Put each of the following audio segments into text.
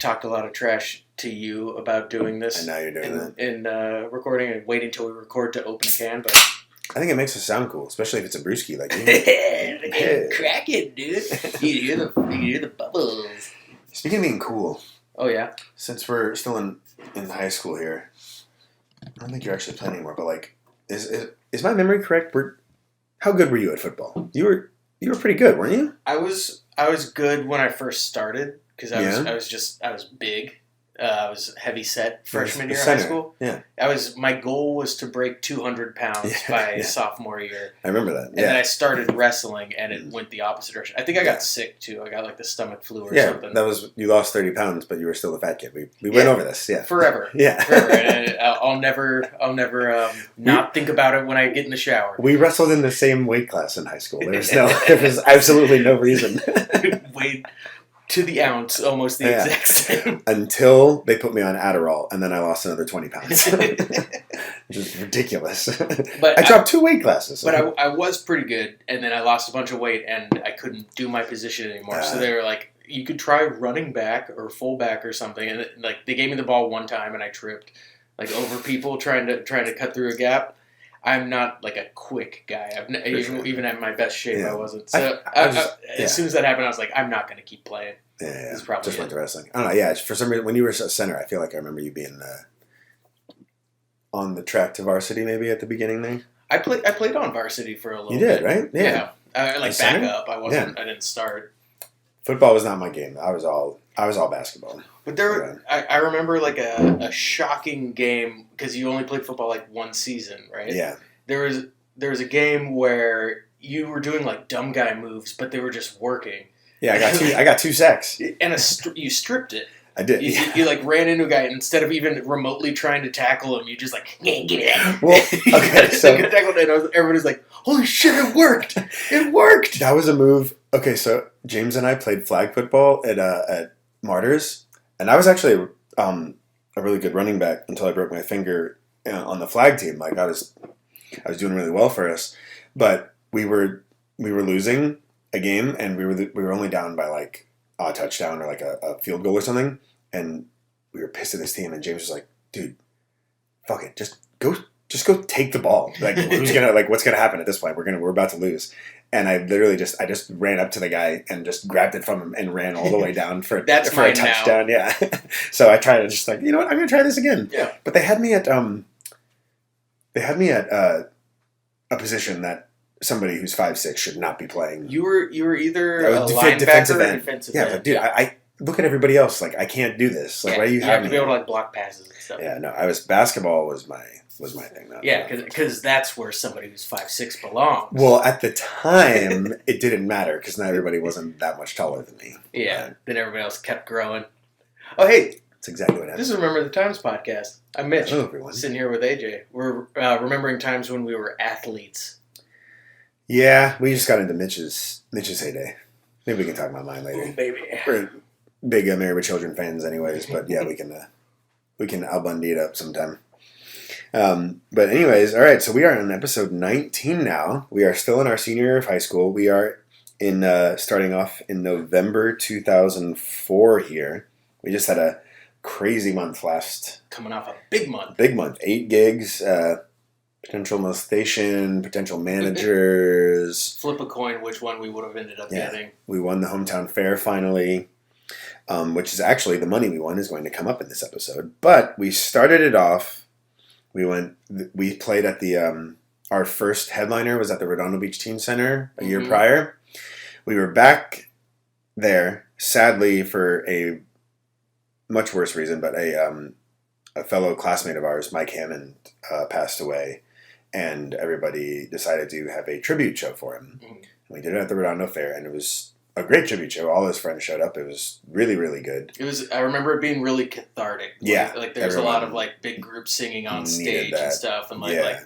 talked a lot of trash to you about doing this. And now you're doing that. In recording and waiting till we record to open a can, but I think it makes us sound cool, especially if it's a brewski like you. crack it, dude. You hear the bubbles. Speaking of being cool, Oh yeah. since we're still in high school here, I don't think you're actually playing anymore. But like, is my memory correct? How good were you at football? You were pretty good, weren't you? I was good when I first started because I was big. I was heavy set freshman year of high school. Yeah. My goal was to break 200 pounds by sophomore year. I remember that. And then I started wrestling and it went the opposite direction. I think I got sick too. I got like the stomach flu or something. You lost 30 pounds, but you were still a fat kid. We went over this. Yeah. Forever. Yeah. Forever. And I'll never not think about it when I get in the shower. We wrestled in the same weight class in high school. There was absolutely no reason. Weighed to the ounce, almost the exact same. Until they put me on Adderall, and then I lost another 20 pounds. Which is ridiculous. But I dropped 2 weight classes. But I was pretty good, and then I lost a bunch of weight, and I couldn't do my position anymore. So they were like, you could try running back or fullback or something. And like they gave me the ball one time, and I tripped like over people trying to cut through a gap. I'm not like a quick guy. Even at my best shape, I wasn't. So as soon as that happened, I was like, I'm not going to keep playing. Yeah. Probably just went to wrestling. I don't know. Yeah, for some reason, when you were a center, I feel like I remember you being on the track to varsity maybe at the beginning there. I played on varsity for a little bit. You did, right? Yeah. Like backup. I wasn't. I didn't start. Football was not my game. I was all basketball. But I remember like a shocking game because you only played football like one season, right? Yeah. There was a game where you were doing like dumb guy moves, but they were just working. Yeah, I got 2 sacks. And you stripped it. I did. You like ran into a guy and instead of even remotely trying to tackle him, you just like, give me that. Well, okay, so everybody's like, holy shit, it worked! It worked! That was a move. Okay, so James and I played flag football at Martyrs, and I was actually a really good running back until I broke my finger on the flag team. Like I was doing really well for us, but we were losing a game, and we were only down by like a touchdown or like a field goal or something, and we were pissed at this team. And James was like, "Dude, fuck it, just go take the ball. Like what's gonna happen at this point? We're about to lose." And I literally just ran up to the guy and just grabbed it from him and ran all the way down for a touchdown. Now. Yeah. So I tried to just like, you know what, I'm gonna try this again. Yeah. But they had me at a position that somebody who's 5'6" should not be playing. You were either a linebacker or defensive end. Yeah, but dude, I look at everybody else. Like I can't do this. Like why do you have to be able to like block passes and stuff. Yeah, no, basketball was my thing. Because that's where somebody who's 5'6" belongs. Well, at the time, it didn't matter because not everybody wasn't that much taller than me. Yeah, then everybody else kept growing. Oh, hey. That's exactly what happened. This is Remember the Times podcast. I'm Mitch. Hello, everyone. Sitting here with AJ. We're remembering times when we were athletes. Yeah, we just got into Mitch's heyday. Maybe we can talk about mine later. Ooh, baby. We're big Married with Children fans anyways, but yeah, we can Al Bundy it up sometime. But anyways, all right, so we are on episode 19 now. We are still in our senior year of high school. We are starting off in November 2004 here. We just had a crazy month Coming off a big month. 8 gigs, potential molestation, potential managers. Flip a coin which one we would have ended up getting. We won the hometown fair finally, which is actually the money we won is going to come up in this episode. But we started it off. We played at the, our first headliner was at the Redondo Beach Teen Center a year prior. We were back there, sadly, for a much worse reason, but a fellow classmate of ours, Mike Hammond, passed away, and everybody decided to have a tribute show for him. Mm-hmm. We did it at the Redondo Fair, and it was a great tribute show. All his friends showed up. It was really, really good. I remember it being really cathartic. Yeah. Like there's a lot of like big groups singing on stage and stuff, and like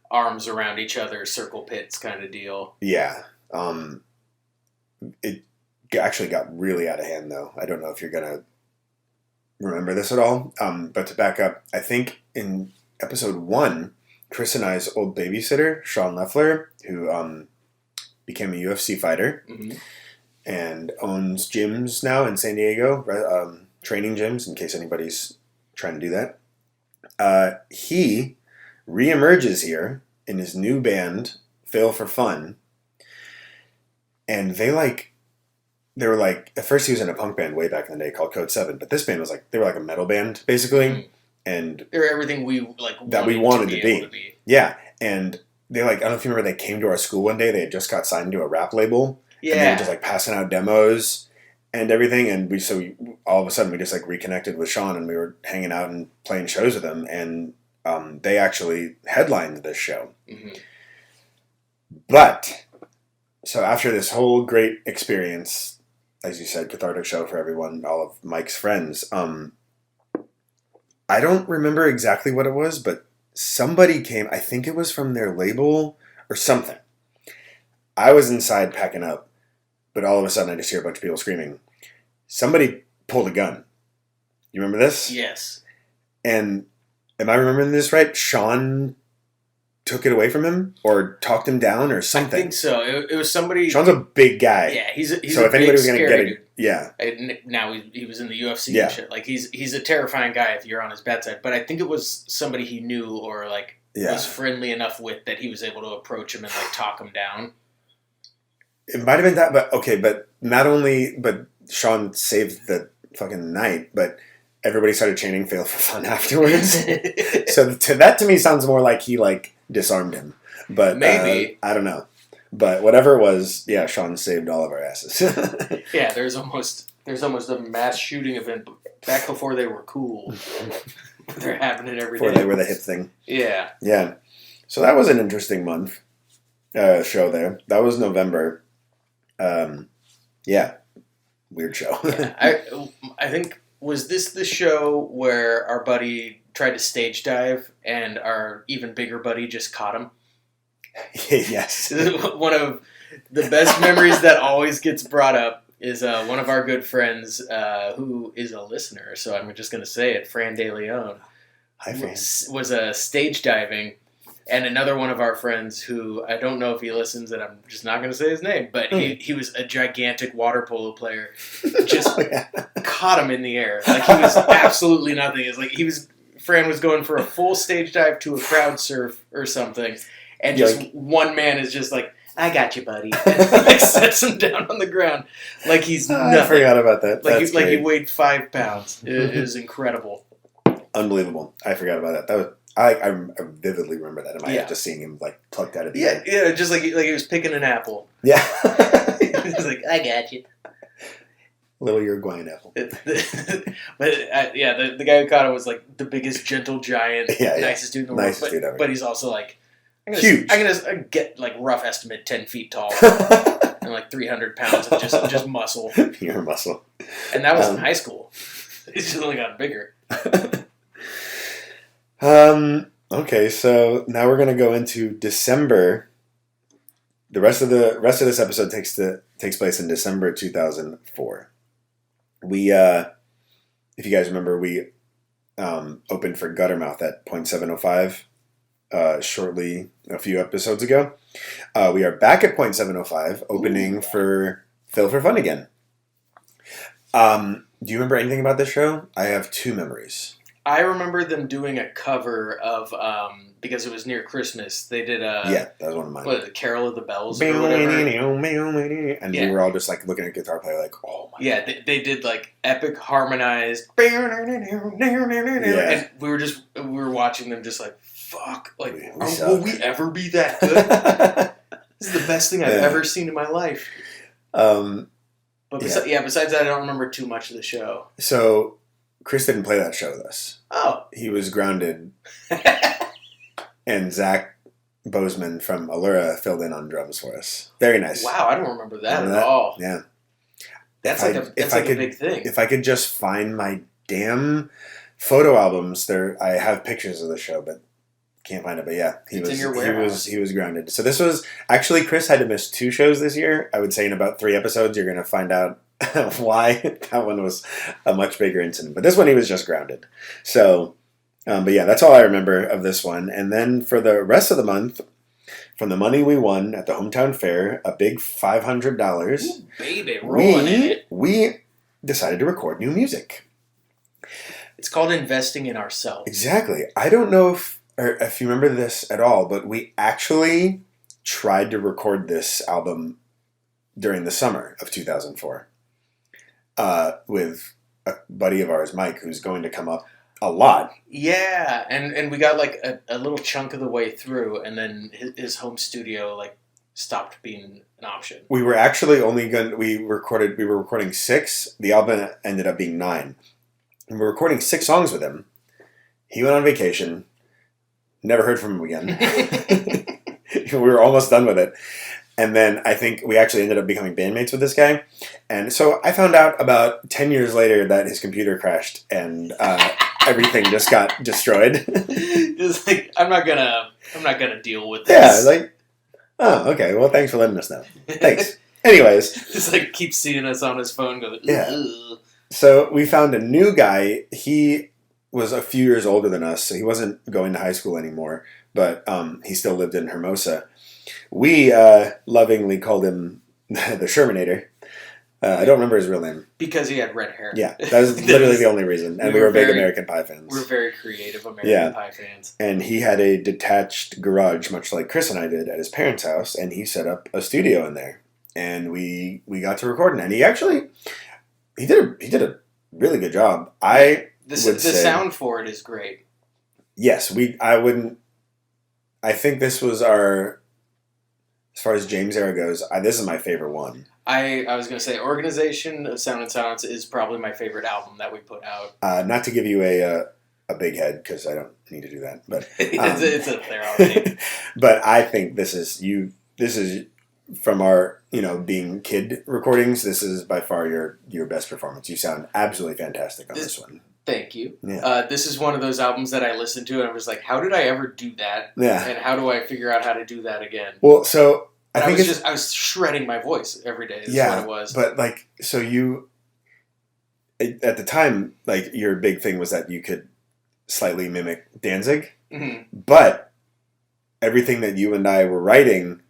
arms around each other, circle pits kind of deal. Yeah. It actually got really out of hand though. I don't know if you're gonna remember this at all. But to back up, I think in episode 1, Chris and I's old babysitter, Sean Leffler, who became a UFC fighter, and owns gyms now in San Diego, training gyms, in case anybody's trying to do that. He reemerges here in his new band, Fail for Fun. And they were like, at first he was in a punk band way back in the day called Code 7, but this band was like, they were like a metal band, basically. Mm-hmm. And they're everything we wanted to be. Yeah. And they I don't know if you remember, they came to our school one day, they had just got signed to a rap label. Yeah. And they were just like passing out demos and everything. And we all of a sudden we just like reconnected with Sean and we were hanging out and playing shows with him. And they actually headlined this show. Mm-hmm. But, so after this whole great experience, as you said, cathartic show for everyone, all of Mike's friends, I don't remember exactly what it was, but somebody came, I think it was from their label or something. I was inside packing up, but all of a sudden I just hear a bunch of people screaming. Somebody pulled a gun. You remember this? Yes. And am I remembering this right? Sean took it away from him or talked him down or something. I think so. It was somebody. Sean's a big guy. Yeah, he's so if anybody was going to get it, yeah. Now he was in the UFC and shit. Like he's a terrifying guy if you're on his bedside. But I think it was somebody he knew or was friendly enough with that he was able to approach him and talk him down. It might have been that, but okay. But not only, but Sean saved the fucking night, but everybody started chanting "Fail for Fun" afterwards. So that to me sounds more like he disarmed him, but maybe I don't know. But whatever it was, yeah, Sean saved all of our asses. Yeah, there's almost a mass shooting event back before they were cool. They're happening every day. Before they were the hip thing. Yeah. Yeah. So that was an interesting month show there. That was November. Yeah. Weird show. Yeah, I think, was this the show where our buddy tried to stage dive and our even bigger buddy just caught him? Yes. One of the best memories that always gets brought up is one of our good friends who is a listener, so I'm just going to say it, Fran De Leon. Hi, Fran. Was stage diving, and another one of our friends who, I don't know if he listens, and I'm just not going to say his name, but he was a gigantic water polo player, just caught him in the air. He was absolutely nothing. It's Fran was going for a full stage dive to a crowd surf or something, and just one man is just I got you, buddy. And sets him down on the ground like he's nothing. I forgot about that. He weighed 5 pounds. It was incredible. Unbelievable. I forgot about that. That was I vividly remember that in my head, just seeing him plucked out of the air. Yeah, just like he was picking an apple. Yeah. He's I got you. Little Uruguayan apple. But the guy who caught him was the biggest gentle giant, nicest dude in the world. Dude ever. But he's also huge. I'm gonna get rough estimate 10 feet tall and 300 pounds of just muscle. Pure muscle. And that was in high school. He's just only gotten bigger. Okay, so now we're gonna go into December. The rest of this episode takes place in December 2004. We, if you guys remember, we opened for Guttermouth at .705 shortly a few episodes ago. We are back at .705, opening for Fail for Fun again. Do you remember anything about this show? I have 2 memories. I remember them doing a cover of, because it was near Christmas, they did that was one of mine. What, Carol of the Bells or whatever? And we were all just looking at guitar player oh my God. Yeah, they did epic harmonized, and we were watching them just fuck, will we ever be that good? This is the best thing I've ever seen in my life. But besides that, I don't remember too much of the show. So Chris didn't play that show with us. Oh. He was grounded. And Zach Bozeman from Allura filled in on drums for us. Very nice. Wow, I don't remember that at all. Yeah. That's a big thing. If I could just find my damn photo albums, I have pictures of the show, but can't find it. But yeah, he was grounded. So this was actually, Chris had to miss 2 shows this year. I would say in about 3 episodes you're going to find out why. That one was a much bigger incident, but this one he was just grounded. So, but yeah, that's all I remember of this one. And then for the rest of the month, from the money we won at the hometown fair, a big $500. Ooh, baby, rolling in it. We decided to record new music. It's called investing in ourselves. Exactly. I don't know if you remember this at all, but we actually tried to record this album during the summer of 2004 with a buddy of ours, Mike, who's going to come up a lot. Yeah, and we got like a little chunk of the way through, and then his home studio like stopped being an option. We were actually we were recording 6. The album ended up being 9. And we were recording 6 songs with him. He went on vacation. Never heard from him again. We were almost done with it. And then I think we actually ended up becoming bandmates with this guy. And so I found out about 10 years later that his computer crashed and everything just got destroyed. It's like I'm not gonna deal with Yeah, this. like, oh, okay. Well, thanks for letting us know. Thanks. Anyways. Just like keeps seeing us on his phone going, Yeah. Ugh. So we found a new guy. He was a few years older than us, so he wasn't going to high school anymore, but he still lived in Hermosa. We lovingly called him the Shermanator. I don't remember his real name. Because he had red hair. Yeah, that was literally the only reason. And we were big American Pie fans. We're very creative American Pie fans. And he had a detached garage, much like Chris and I did at his parents' house, and he set up a studio in there. And we got to record, and he actually he did a really good job. The sound for it is great. Yes, I think this was our, as far as James era goes, this is my favorite one. I was going to say Organization of Sound and Silence is probably my favorite album that we put out. Not to give you a big head, because I don't need to do that, but it's up there already. But I think this is from our being kid recordings. This is by far your best performance. You sound absolutely fantastic on this one. Thank you. Yeah. This is one of those albums that I listened to and I was like, how did I ever do that? Yeah. And how do I figure out how to do that again? Well, so I was shredding my voice every day. Is what it was. But like, so you at the time, like your big thing was that you could slightly mimic Danzig, but everything that you and I were writing,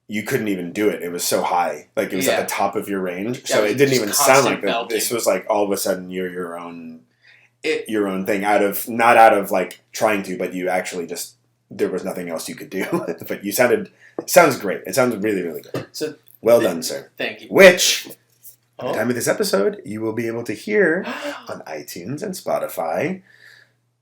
you couldn't even do it. It was so high, like it was at the top of your range, so it didn't even sound like that. This was like all of a sudden you're your own thing, not out of like trying to, but you actually just, there was nothing else you could do. But it sounds great. It sounds really, really good. So well done, sir. Thank you. Which, at the time of this episode, you will be able to hear on iTunes and Spotify.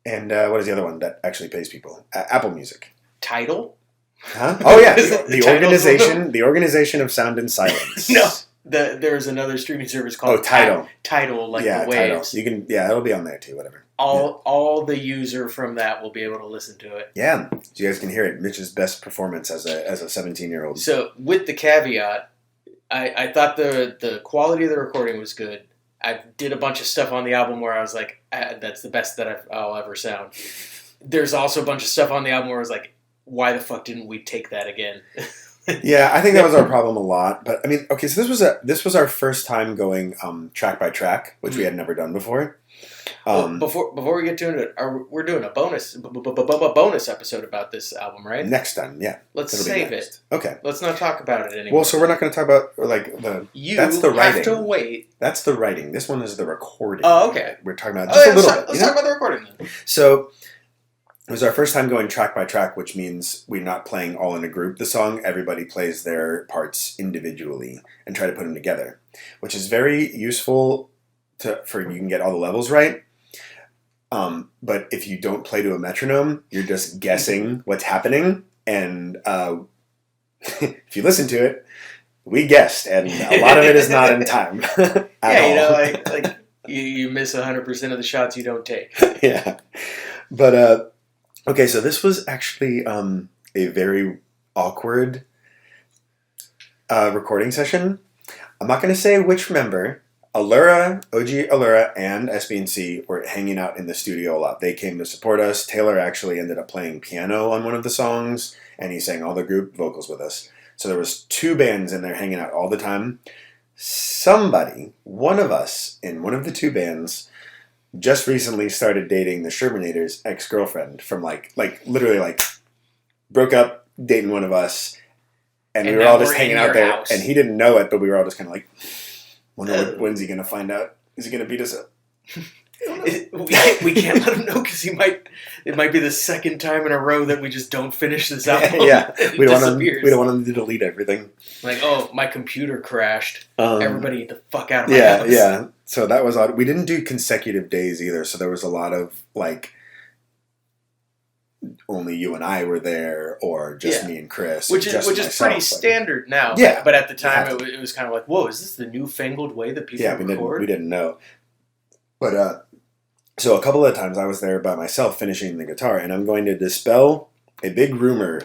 And what is the other one that actually pays people? Apple Music. Tidal? Huh? Oh yeah, the organization of Sound and Silence. No, there's another streaming service called Tidal. Tidal, like the waves. Tidal. You can, it'll be on there too. Whatever. All the user from that will be able to listen to it. Yeah, so you guys can hear it. Mitch's best performance as a 17-year-old. So with the caveat, I thought the quality of the recording was good. I did a bunch of stuff on the album where I was like, that's the best that I'll ever sound. There's also a bunch of stuff on the album where I was like, why the fuck didn't we take that again? Yeah, I think that was our problem a lot. But I mean, okay, so this was our first time going track by track, which we had never done before. Before we get to it, we're doing a bonus episode about this album, right? Next time, yeah. Let's save it. Okay. Let's not talk about it anymore. Well, so we're not going to talk about that's the writing. You have to wait. That's the writing. This one is the recording. Oh, okay. We're talking about just a little bit. Let's talk about the recording then. So it was our first time going track by track, which means we're not playing all in a group the song. Everybody plays their parts individually and try to put them together, which is very useful for you can get all the levels right. But if you don't play to a metronome, you're just guessing what's happening. And if you listen to it, we guessed, and a lot of it is not in time. Like you miss 100% of the shots you don't take. Yeah, but okay, so this was actually a very awkward recording session. I'm not going to say which member. OG Allura, and SB&C were hanging out in the studio a lot. They came to support us. Taylor actually ended up playing piano on one of the songs, and he sang all the group vocals with us. So there was 2 bands in there hanging out all the time. One of us in one of the 2 bands, just recently started dating the Shermanator's ex-girlfriend from like literally broke up dating one of us, and we were all just hanging out there, and he didn't know it, but we were all just kind of like, when's he going to find out? Is he going to beat us up? We can't let him know because it might be the second time in a row that we just don't finish this album. Yeah, we don't disappears. want him to delete everything. Like, oh, my computer crashed. Everybody get the fuck out of my yeah, house. Yeah. So that was odd. We didn't do consecutive days either, so there was a lot of like only you and I were there, or just me and Chris, which is pretty standard now. Yeah, but at the time it was kind of like, whoa, is this the newfangled way that people record? We didn't know. But so a couple of times I was there by myself finishing the guitar, and I'm going to dispel a big rumor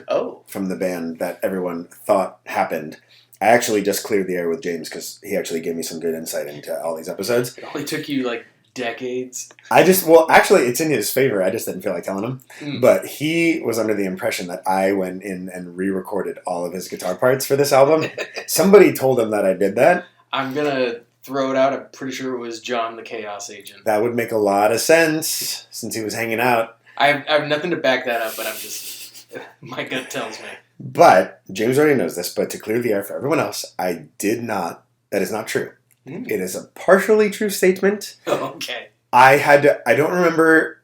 from the band that everyone thought happened. I actually just cleared the air with James because he actually gave me some good insight into all these episodes. It only took you like decades. Actually, it's in his favor. I just didn't feel like telling him. But he was under the impression that I went in and re-recorded all of his guitar parts for this album. Somebody told him that I did that. I'm going to throw it out. I'm pretty sure it was John the Chaos Agent. That would make a lot of sense since he was hanging out. I have nothing to back that up, but I'm just... my gut tells me. But James already knows this, but to clear the air for everyone else, I did not. That is not true. It is a partially true statement. Oh, okay. I don't remember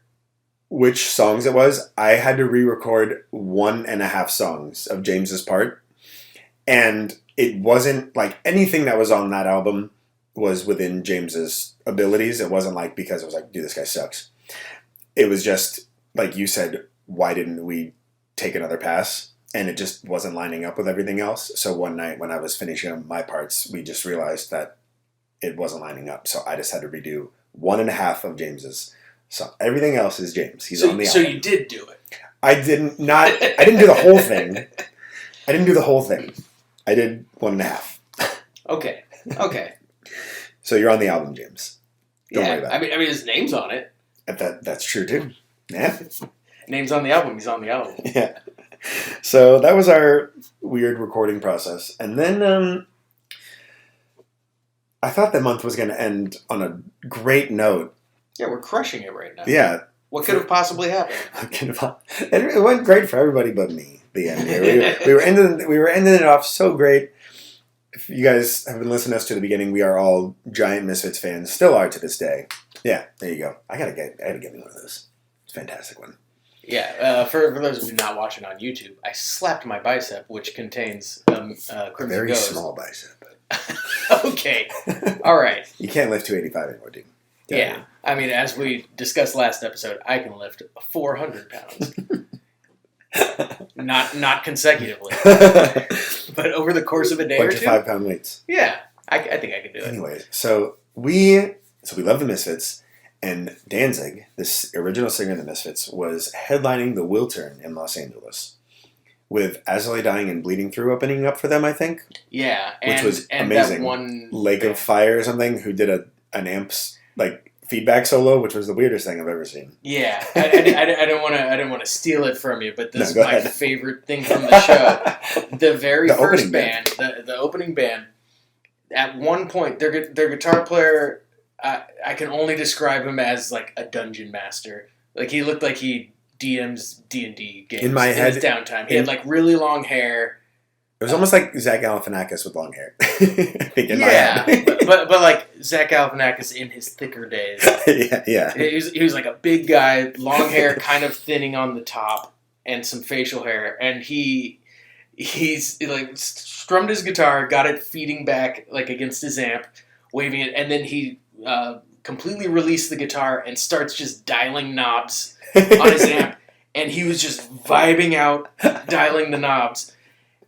which songs it was. I had to re-record 1.5 songs of James's part. And it wasn't like anything that was on that album was within James's abilities. It wasn't like because it was like, dude, this guy sucks. It was just like you said, why didn't we take another pass? And it just wasn't lining up with everything else. So one night when I was finishing my parts, we just realized that it wasn't lining up. So I just had to redo 1.5 of James's song. Everything else is James. He's on the album. So you did do it. I didn't do the whole thing. I did 1.5. Okay. So you're on the album, James. Don't worry about it. I mean, his name's on it. That's true too. Yeah. Name's on the album. He's on the album. Yeah. So that was our weird recording process. And then I thought the month was going to end on a great note. Yeah, we're crushing it right now. Yeah. What could have possibly happened? And it went great for everybody but me, the end here. We were ending it off so great. If you guys have been listening to us to the beginning, we are all giant Misfits fans. Still are to this day. Yeah, there you go. I gotta get me one of those. It's a fantastic one. Yeah, for those of you not watching on YouTube, I slapped my bicep, which contains Crimson Very Ghost. small bicep. Okay. All right. You can't lift 285 anymore, dude. Yeah. I mean, as we discussed last episode, I can lift 400 pounds. Not consecutively. But over the course of a day or two. 5-pound weights. Yeah. I think I can do it. Anyway, so we love the Misfits, and Danzig, this original singer of the Misfits, was headlining the Wiltern in Los Angeles, with As I Lay Dying and Bleeding Through opening up for them, I think. Yeah, which was amazing. That one Lake of Fire or something, who did an amps like feedback solo, which was the weirdest thing I've ever seen. Yeah, I didn't want to steal it from you, but this is my favorite thing from the show. The first band, the opening band. At one point, their guitar player, I can only describe him as like a dungeon master. Like he looked like he DMs D&D games in my head. His downtime. He had like really long hair. It was almost like Zach Galifianakis with long hair. I think in my head. but like Zach Galifianakis in his thicker days. Yeah. He was like a big guy, long hair, kind of thinning on the top, and some facial hair, and he's like strummed his guitar, got it feeding back like against his amp, waving it, and then he completely released the guitar and starts just dialing knobs on his amp, and he was just vibing out, dialing the knobs,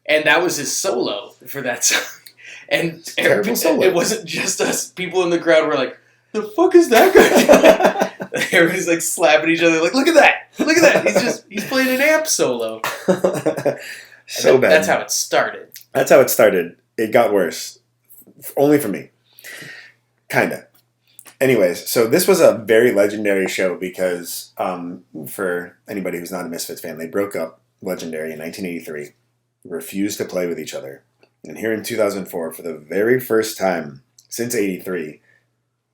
and that was his solo for that song. And it wasn't just us. People in the crowd were like, "The fuck is that guy doing?" Everybody's like slapping each other, like, "Look at that! He's playing an amp solo." Bad. That's how it started. It got worse, only for me. Kinda. Anyways, so this was a very legendary show because, for anybody who's not a Misfits fan, they broke up Legendary in 1983, refused to play with each other. And here in 2004, for the very first time since 83,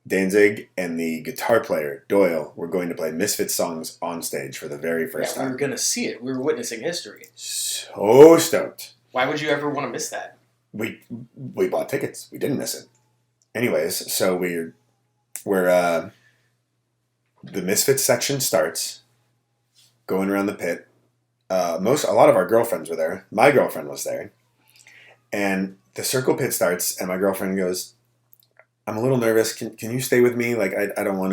Danzig and the guitar player, Doyle, were going to play Misfits songs on stage for the very first time. We were going to see it. We were witnessing history. So stoked. Why would you ever want to miss that? We bought tickets. We didn't miss it. Anyways, so we're the Misfits section starts, going around the pit. A lot of our girlfriends were there. My girlfriend was there. And the circle pit starts, and my girlfriend goes, I'm a little nervous. Can you stay with me? Like, I don't want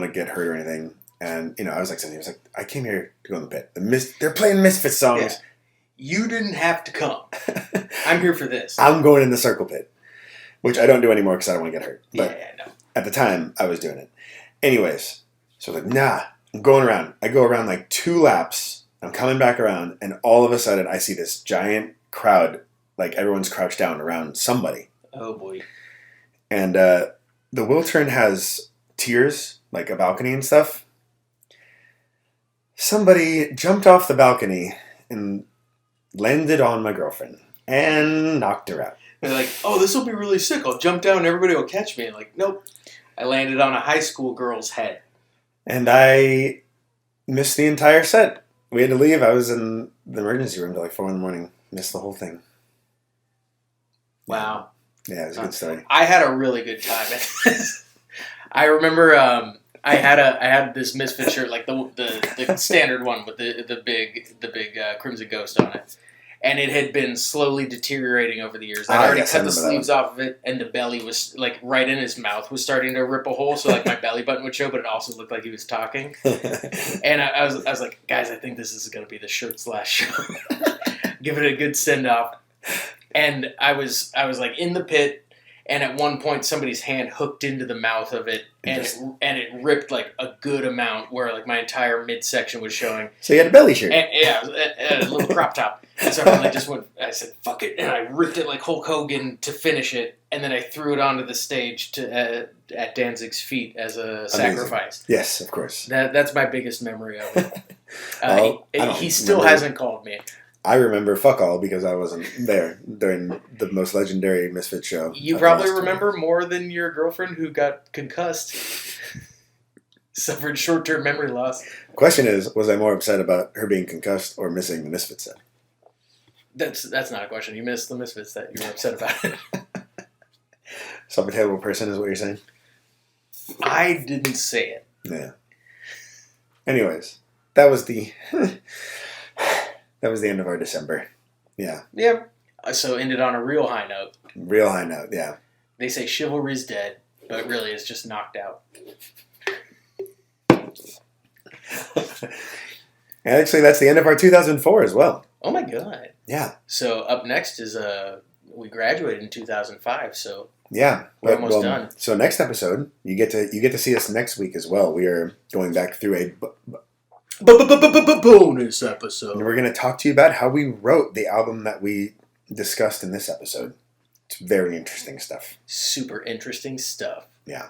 to get hurt or anything. And, I was like, Cindy, I came here to go in the pit. They're playing Misfits songs. Yeah. You didn't have to come. I'm here for this. I'm going in the circle pit, which I don't do anymore because I don't want to get hurt. But yeah, no. At the time, I was doing it. Anyways, so I was like, nah, I'm going around. I go around like 2 laps. I'm coming back around, and all of a sudden, I see this giant crowd, like everyone's crouched down around somebody. Oh, boy. And the wheel turn has tiers, like a balcony and stuff. Somebody jumped off the balcony and landed on my girlfriend and knocked her out. They're like, oh, this will be really sick. I'll jump down and everybody will catch me. I'm like, nope. I landed on a high school girl's head. And I missed the entire set. We had to leave. I was in the emergency room till like 4 a.m. Missed the whole thing. Wow. Yeah, it was a good story. I had a really good time at this. I remember I had this Misfit shirt, like the standard one with the big Crimson Ghost on it, and it had been slowly deteriorating over the years. I'd already cut the sleeves off of it, and the belly was like right in his mouth was starting to rip a hole, so like my belly button would show, but it also looked like he was talking. And I was like, guys, I think this is gonna be the shirt's last show. Give it a good send off. And I was like in the pit. And at one point, somebody's hand hooked into the mouth of it, and it ripped like a good amount, where like my entire midsection was showing. So you had a belly shirt. And, yeah, a little crop top. And so I just went. I said, "Fuck it," and I ripped it like Hulk Hogan to finish it, and then I threw it onto the stage at Danzig's feet as a sacrifice. Yes, of course. That's my biggest memory of it. He still hasn't called me. I remember fuck all because I wasn't there during the most legendary Misfit show. You probably remember more than your girlfriend who got concussed. Suffered short-term memory loss. Question is, was I more upset about her being concussed or missing the Misfits set? That's not a question. You missed the Misfits set. You were upset about it. Self-attainable person is what you're saying? I didn't say it. Yeah. Anyways, that was the... That was the end of our December. Yeah. Yeah. So ended on a real high note. Real high note, yeah. They say chivalry's dead, but really it's just knocked out. Actually, that's the end of our 2004 as well. Oh my God. Yeah. So up next is we graduated in 2005, so yeah, we're almost done. So next episode, you get to see us next week as well. We are going back through a bonus episode. And we're going to talk to you about how we wrote the album that we discussed in this episode. It's very interesting stuff. Super interesting stuff. Yeah.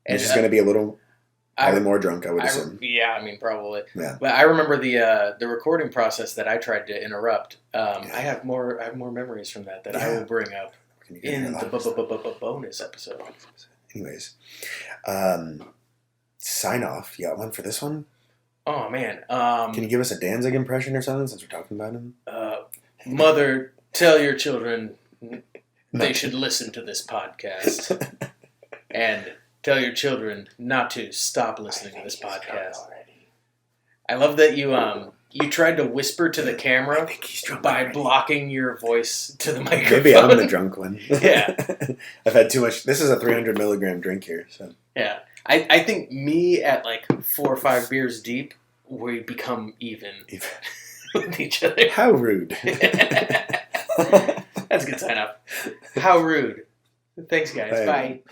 And it's going to be a little probably more drunk, I would assume. Yeah, I mean, probably. Yeah. But I remember the recording process that I tried to interrupt. I have more memories from that I will bring up in the bonus episode. Anyways, sign off. You got one for this one? Oh, man. Can you give us a Danzig impression or something since we're talking about him? Mother, tell your children they should listen to this podcast. And tell your children not to stop listening to this podcast. I love that you tried to whisper to the camera by blocking your voice to the microphone. Maybe I'm the drunk one. Yeah. I've had too much. This is a 300 milligram drink here. So yeah. I think me at like 4 or 5 beers deep, we become even with each other. How rude. That's a good sign up. How rude. Thanks, guys. Bye.